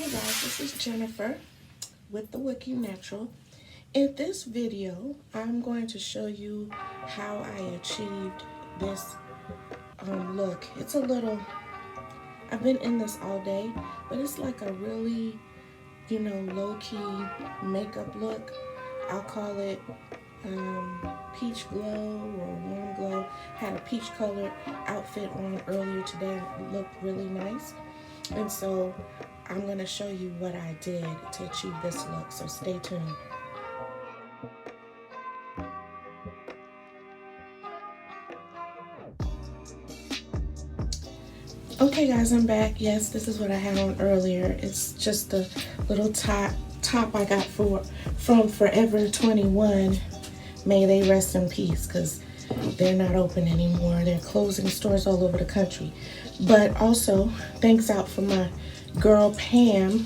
Hey guys, this is Jennifer with the Wookie Natural. In this video, I'm going to show you how I achieved this look. It's a little, I've been in this all day, but it's like a really, low-key makeup look. I'll call it peach glow or warm glow. Had a peach colored outfit on earlier today. It looked really nice. And so I'm going to show you what I did to achieve this look, so stay tuned. Okay guys, I'm back. Yes, this is what I had on earlier. It's just a little top I got from Forever 21. May they rest in peace, because they're not open anymore. They're closing stores all over the country. But also, thanks out for my girl Pam,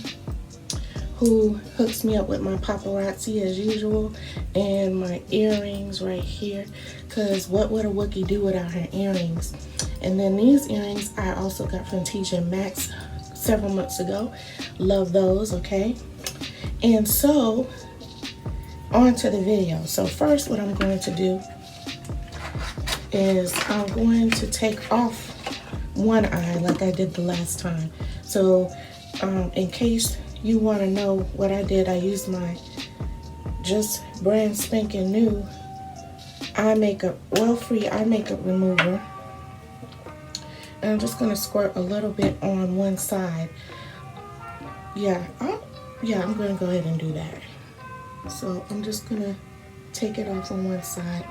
who hooks me up with my paparazzi as usual, and my earrings right here, because what would a Wookie do without her earrings? And then these earrings I also got from TJ Maxx several months ago. Love those, okay? And so, on to the video. So first what I'm going to do is I'm going to take off one eye like I did the last time. So in case you want to know what I did, I used my just brand spanking new oil-free eye makeup remover. And I'm just going to squirt a little bit on one side. I'm going to go ahead and do that. So I'm just going to take it off on one side.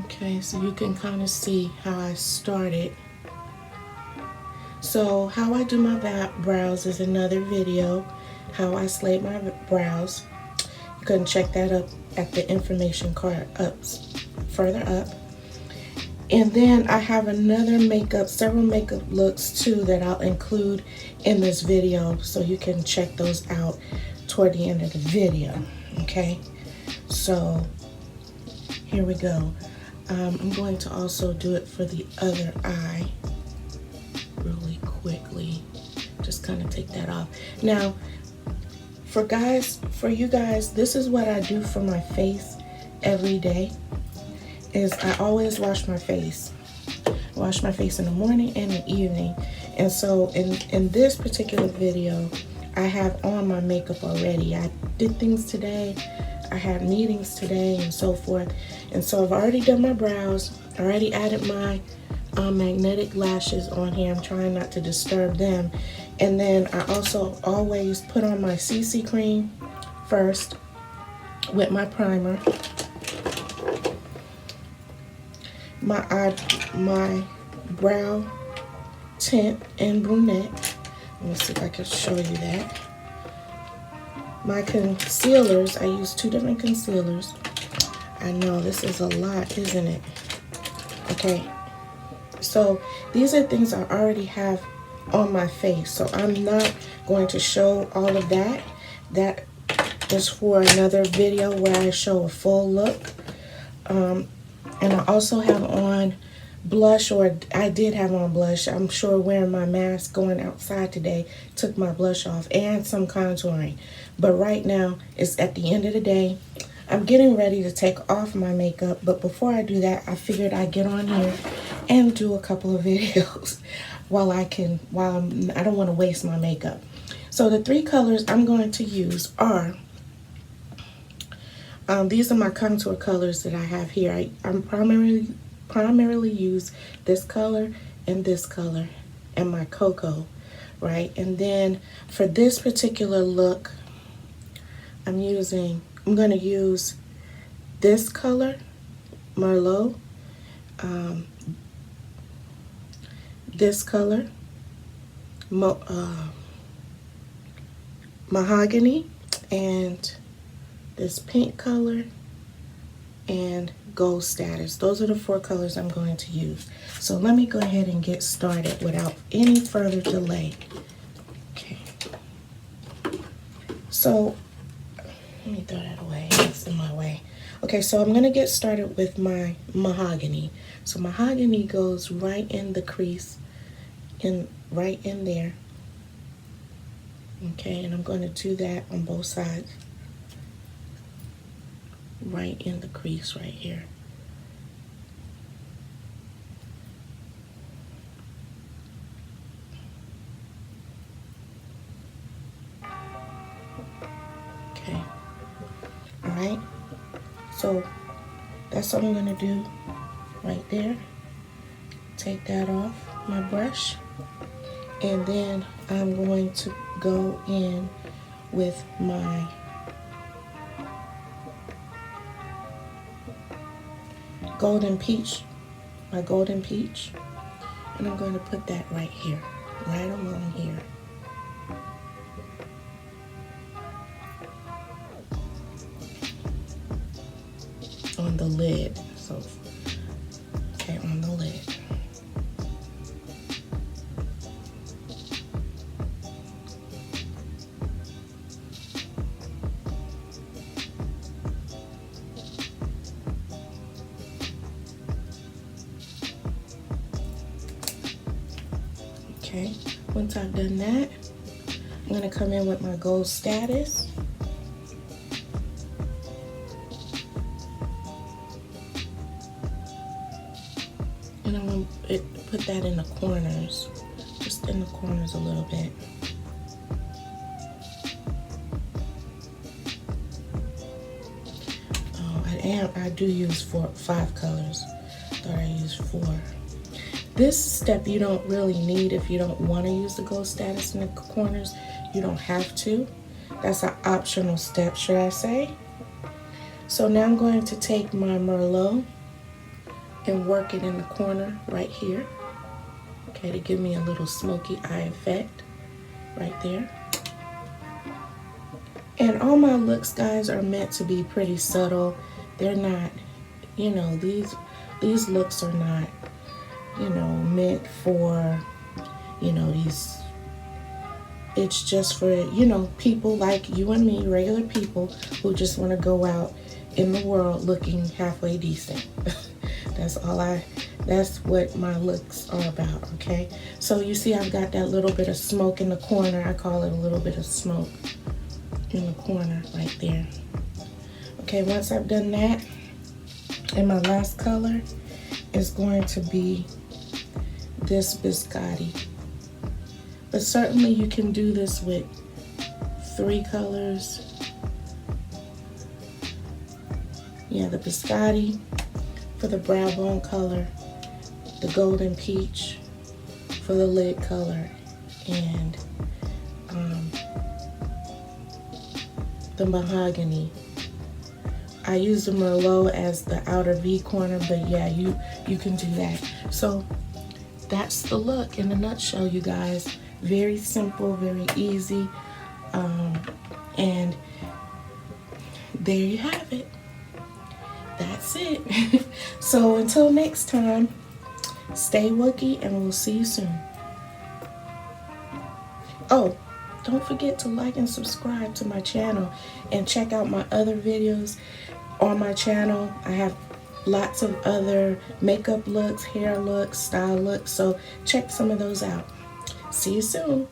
Okay, so you can kind of see how I started. So how I do my brows is another video. How I slayed my brows. You can check that up at the information card further up. And then I have several makeup looks too that I'll include in this video, so you can check those out toward the end of the video, okay? So here we go. I'm going to also do it for the other eye really quickly. Just kind of take that off. Now, for you guys, this is what I do for my face every day. Is I always wash my face. Wash my face in the morning and the evening. And so in this particular video, I have on my makeup already. I did things today. I had meetings today and so forth. And so I've already done my brows. I already added my magnetic lashes on here. I'm trying not to disturb them. And then I also always put on my CC cream first with my primer. My brow tint and brunette. Let me see if I can show you that. My concealers, I use two different concealers. I know this is a lot, isn't it? Okay, so these are things I already have on my face, so I'm not going to show all of that. That is for another video where I show a full look. And I also have on blush, or I did have on blush. I'm sure wearing my mask going outside today took my blush off, and some contouring. But right now, it's at the end of the day. I'm getting ready to take off my makeup, but before I do that, I figured I'd get on here and do a couple of videos I don't want to waste my makeup. So the three colors I'm going to use are, these are my contour colors that I have here. I'm primarily use this color and my cocoa, right? And then for this particular look, I'm going to use this color, Merlot, this color, Mahogany, and this pink color, and gold status. Those are the four colors I'm going to use. So let me go ahead and get started without any further delay. Okay. So let me throw that away. It's in my way. Okay, so I'm going to get started with my Mahogany. So Mahogany goes right in the crease right in there. Okay, and I'm going to do that on both sides. Right in the crease right here. Okay. All right. So that's what I'm going to do right there. Take that off my brush. And then I'm going to go in with my golden peach, and I'm going to put that right here, right along here. On the lid, so, okay, on the lid. Okay, once I've done that, I'm going to come in with my gold status. And I'm going to put that in the corners, just in the corners a little bit. Oh, I do use 5 colors. Thought I used 4. This step you don't really need if you don't want to use the gold status in the corners. You don't have to. That's an optional step, should I say. So now I'm going to take my Merlot and work it in the corner right here. Okay, to give me a little smoky eye effect right there. And all my looks, guys, are meant to be pretty subtle. They're not, you know, these looks are not, you know, meant for, you know, it's just for, you know, people like you and me, regular people who just want to go out in the world looking halfway decent. That's what my looks are about, okay? So you see I've got that little bit of smoke in the corner. I call it a little bit of smoke in the corner right there. Okay, once I've done that, and my last color is going to be this Biscotti. But certainly you can do this with 3 colors. Yeah, the Biscotti for the brow bone color, the golden peach for the lid color, and the mahogany. I use the Merlot as the outer V corner, but yeah, you can do that. So that's the look in a nutshell, you guys. Very simple, very easy, and there you have it. That's it. So until next time, stay Wookie, and we'll see you soon. Oh, don't forget to like and subscribe to my channel, and check out my other videos on my channel. I have lots of other makeup looks, hair looks, style looks, so check some of those out. See you soon.